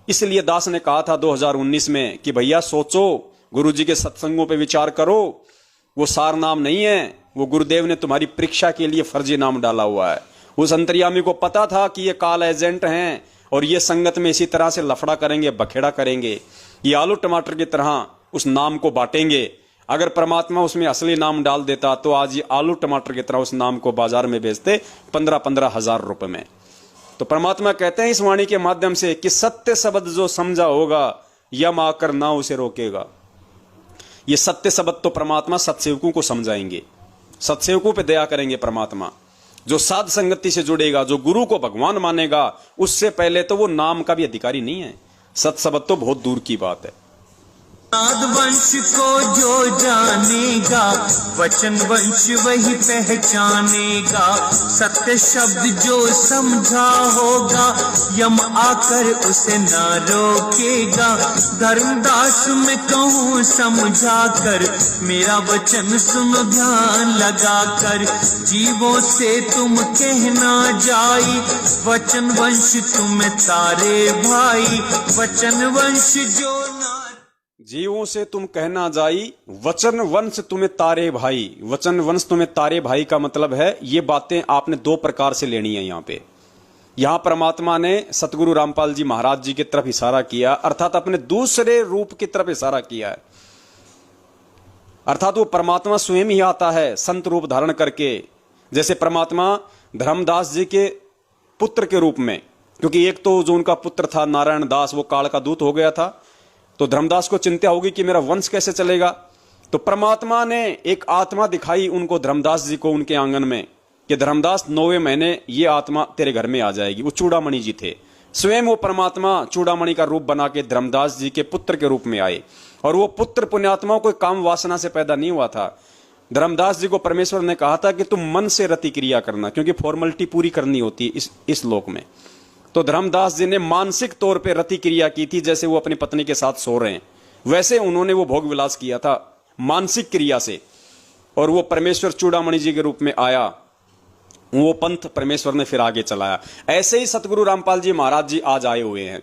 इसलिए दास ने कहा था 2019 में कि भैया सोचो, गुरुजी के सत्संगों पे विचार करो, वो सार नाम नहीं है, वो गुरुदेव ने तुम्हारी परीक्षा के लिए फर्जी नाम डाला हुआ है। उस अंतर्यामी को पता था कि ये काल एजेंट हैं और ये संगत में इसी तरह से लफड़ा करेंगे, बखेड़ा करेंगे, ये आलू टमाटर की तरह उस नाम को बांटेंगे। अगर परमात्मा उसमें असली नाम डाल देता तो आज ये आलू टमाटर की तरह उस नाम को बाजार में बेचते 15-15 हजार रुपए में। तो परमात्मा कहते हैं इस वाणी के माध्यम से कि सत्य शब्द जो समझा होगा यम आकर ना उसे रोकेगा। ये सत्य शब्द तो परमात्मा सत्सेवकों को समझाएंगे, सत्सेवकों पे दया करेंगे परमात्मा। जो साध संगति से जुड़ेगा, जो गुरु को भगवान मानेगा, उससे पहले तो वो नाम का भी अधिकारी नहीं है। सत्य शब्द तो बहुत दूर की बात है। नाद वंश को जो जानेगा, वचन वंश वही पहचानेगा। सत्य शब्द जो समझा होगा, यम आकर उसे न रोकेगा। धर्मदास में कहूँ समझा कर, मेरा वचन सुनो ध्यान लगा कर। जीवों से तुम कहना जाई, वचन वंश तुम्हें तारे भाई। वचन वंश जो जीवों से तुम कहना जाई, वचन वंश तुम्हें तारे भाई। वचन वंश तुम्हें तारे भाई का मतलब है, ये बातें आपने दो प्रकार से लेनी है। यहां परमात्मा ने सतगुरु रामपाल जी महाराज जी की तरफ इशारा किया, अर्थात अपने दूसरे रूप की तरफ इशारा किया है। अर्थात वो परमात्मा स्वयं ही आता है संत रूप धारण करके। जैसे परमात्मा धर्मदास जी के पुत्र के रूप में, क्योंकि एक तो जो उनका पुत्र था नारायण दास, वो काल का दूत हो गया था, तो धर्मदास को चिंता होगी कि मेरा वंश कैसे चलेगा। तो परमात्मा ने एक आत्मा दिखाई उनको, धर्मदास जी को, उनके आंगन में, कि धर्मदास 9वें महीने ये आत्मा तेरे घर में आ जाएगी। वो चूड़ामणि जी थे, स्वयं वो परमात्मा चूड़ामणि का रूप बना के धर्मदास जी के पुत्र के रूप में आए। और वो पुत्र पुण्यात्माओं को काम वासना से पैदा नहीं हुआ था। धर्मदास जी को परमेश्वर ने कहा था कि तुम मन से रति क्रिया करना, क्योंकि फॉर्मेलिटी पूरी करनी होती है इस लोक में। तो धर्मदास जी ने मानसिक तौर पे रति क्रिया की थी, जैसे वो अपनी पत्नी के साथ सो रहे हैं वैसे उन्होंने वो भोग विलास किया था मानसिक क्रिया से। और वो परमेश्वर चूड़ामणि जी के रूप में आया, वो पंथ परमेश्वर ने फिर आगे चलाया। ऐसे ही सतगुरु रामपाल जी महाराज जी आज आए हुए हैं,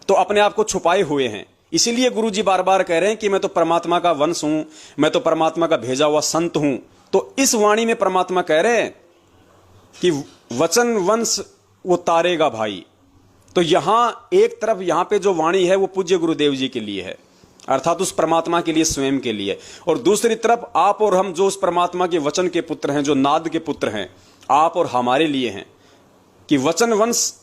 तो अपने आप को छुपाए हुए हैं। इसीलिए गुरु जी बार बार कह रहे हैं कि मैं तो परमात्मा का वंश हूं, मैं तो परमात्मा का भेजा हुआ संत हूं। तो इस वाणी में परमात्मा कह रहे हैं कि वचन वंश वो तारेगा भाई। तो यहां एक तरफ यहां पे जो वाणी है वो पूज्य गुरुदेव जी के लिए है, अर्थात उस परमात्मा के लिए, स्वयं के लिए। और दूसरी तरफ आप और हम जो उस परमात्मा के वचन के पुत्र हैं, जो नाद के पुत्र हैं, आप और हमारे लिए हैं कि वचन वंश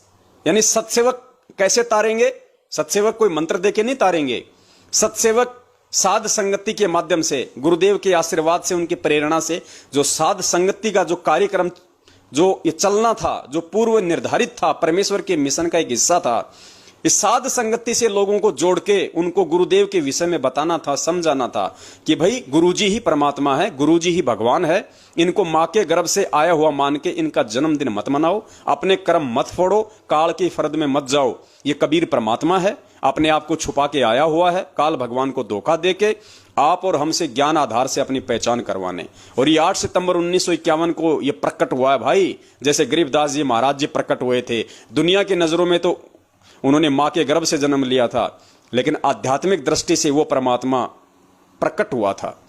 यानी सत्सेवक कैसे तारेंगे। सत्सेवक कोई मंत्र देके नहीं तारेंगे। सत्सेवक साध संगति के माध्यम से, गुरुदेव के आशीर्वाद से, उनकी प्रेरणा से, जो साध संगति का जो कार्यक्रम, जो ये चलना था, जो पूर्व निर्धारित था, परमेश्वर के मिशन का एक हिस्सा था, इस साध संगति से लोगों को जोड़ के उनको गुरुदेव के विषय में बताना था, समझाना था कि भाई गुरुजी ही परमात्मा है, गुरुजी ही भगवान है। इनको मां के गर्भ से आया हुआ मान के इनका जन्मदिन मत मनाओ, अपने कर्म मत फोड़ो, काल की फर्द में मत जाओ। ये कबीर परमात्मा है, अपने आप को छुपा के आया हुआ है, काल भगवान को धोखा देके आप और हमसे ज्ञान आधार से अपनी पहचान करवाने। और ये 8 सितंबर 1951 को ये प्रकट हुआ है भाई, जैसे गरीबदास जी महाराज जी प्रकट हुए थे। दुनिया की नजरों में तो उन्होंने मां के गर्भ से जन्म लिया था, लेकिन आध्यात्मिक दृष्टि से वो परमात्मा प्रकट हुआ था।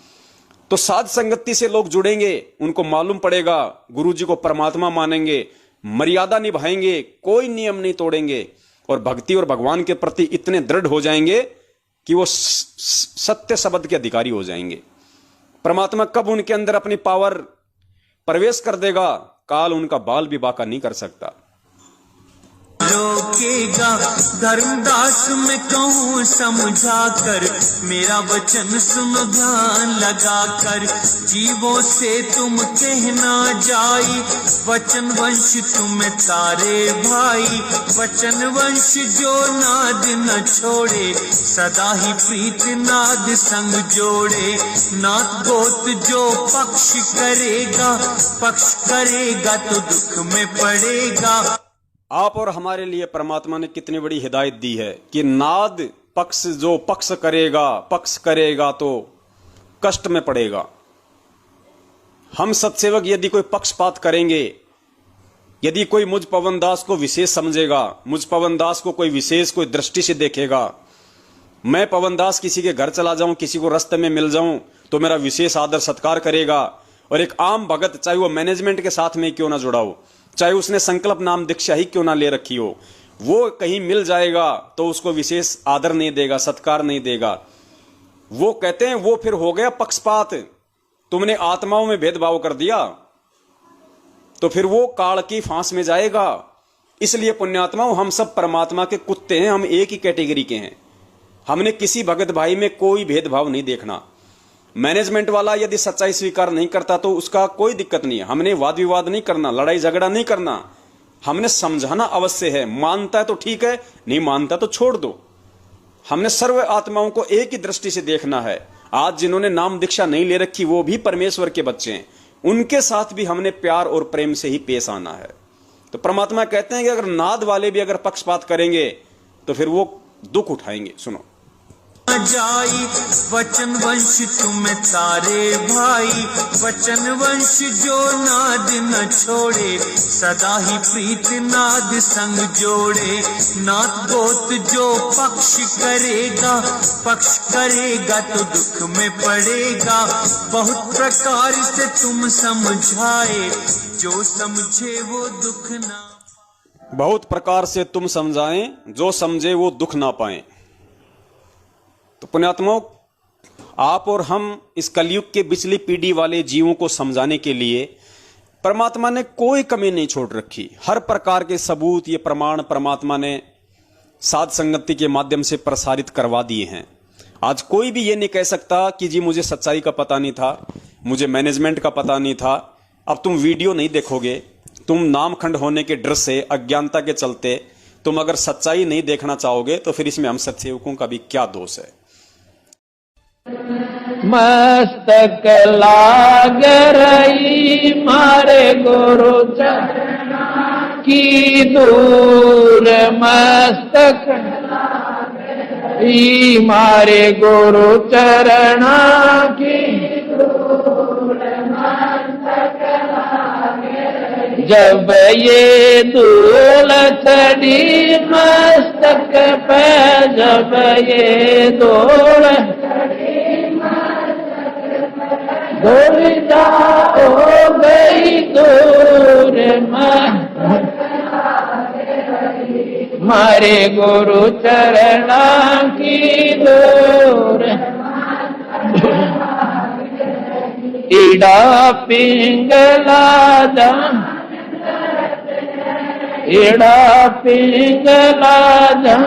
तो साध संगति से लोग जुड़ेंगे, उनको मालूम पड़ेगा, गुरु जी को परमात्मा मानेंगे, मर्यादा निभाएंगे, कोई नियम नहीं तोड़ेंगे, और भक्ति और भगवान के प्रति इतने दृढ़ हो जाएंगे कि वो सत्य शब्द के अधिकारी हो जाएंगे। परमात्मा कब उनके अंदर अपनी पावर प्रवेश कर देगा, काल उनका बाल भी बाका नहीं कर सकता। रोकेगा धर्मदास में कहूँ समझा कर, मेरा वचन सुनो ध्यान लगा कर। जीवों से तुम कहना जाई, वचन वंश तुम्हें तारे भाई। वचन वंश जो नाद न छोड़े, सदा ही प्रीत नाद संग जोड़े। नाद गोत जो पक्ष करेगा तो दुख में पड़ेगा। आप और हमारे लिए परमात्मा ने कितनी बड़ी हिदायत दी है कि नाद पक्ष जो पक्ष करेगा तो कष्ट में पड़ेगा। हम सत्सेवक यदि कोई पक्षपात करेंगे, यदि कोई मुझ पवनदास को विशेष समझेगा, मुझ पवनदास को कोई विशेष कोई दृष्टि से देखेगा, मैं पवनदास किसी के घर चला जाऊं, किसी को रास्ते में मिल जाऊं, तो मेरा विशेष आदर सत्कार करेगा। और एक आम भगत, चाहे वो मैनेजमेंट के साथ में क्यों ना जुड़ा हो, चाहे उसने संकल्प नाम दीक्षा ही क्यों ना ले रखी हो, वो कहीं मिल जाएगा तो उसको विशेष आदर नहीं देगा, सत्कार नहीं देगा। वो कहते हैं वो फिर हो गया पक्षपात। तुमने आत्माओं में भेदभाव कर दिया तो फिर वो काल की फांस में जाएगा। इसलिए पुण्यात्माओं, हम सब परमात्मा के कुत्ते हैं, हम एक ही कैटेगरी के हैं। हमने किसी भगत भाई में कोई भेदभाव नहीं देखना। मैनेजमेंट वाला यदि सच्चाई स्वीकार नहीं करता तो उसका कोई दिक्कत नहीं है। हमने वाद विवाद नहीं करना, लड़ाई झगड़ा नहीं करना, हमने समझाना अवश्य है। मानता है तो ठीक है, नहीं मानता तो छोड़ दो। हमने सर्व आत्माओं को एक ही दृष्टि से देखना है। आज जिन्होंने नाम दीक्षा नहीं ले रखी वो भी परमेश्वर के बच्चे हैं, उनके साथ भी हमने प्यार और प्रेम से ही पेश आना है। तो परमात्मा कहते हैं कि अगर नाद वाले भी अगर पक्षपात करेंगे तो फिर वो दुख उठाएंगे। सुनो, जाई वचन वंश तुम्हें तारे भाई, वचन वंश जो नाद न छोड़े, सदा ही प्रीत नाद संग जोड़े। नाथ गोत जो पक्ष करेगा तो दुख में पड़ेगा। बहुत प्रकार से तुम समझाए, जो समझे वो दुख ना। बहुत प्रकार से तुम समझाएं, जो समझे वो दुख ना पाए। तो पुण्यात्माओं, आप और हम इस कलयुग के बिचली पीढ़ी वाले जीवों को समझाने के लिए परमात्मा ने कोई कमी नहीं छोड़ रखी। हर प्रकार के सबूत, ये प्रमाण परमात्मा ने साध संगति के माध्यम से प्रसारित करवा दिए हैं। आज कोई भी ये नहीं कह सकता कि जी मुझे सच्चाई का पता नहीं था, मुझे मैनेजमेंट का पता नहीं था। अब तुम वीडियो नहीं देखोगे, तुम नामखंड होने के डर से, अज्ञानता के चलते तुम अगर सच्चाई नहीं देखना चाहोगे तो फिर इसमें हम सत्सेवकों का भी क्या दोष है। मस्तक लाग रही मारे गुरु चरणा की दूर, मस्तक ही मारे गुरु चरणा की दूर, मस्तक लाग। जब ये धूल चढ़ी मस्तक पे, जब ये धूल दुविधा हो गई दूर, मारे गुरु चरणा की दूर। इड़ा पिंगला जा, इड़ा पिंगला जा,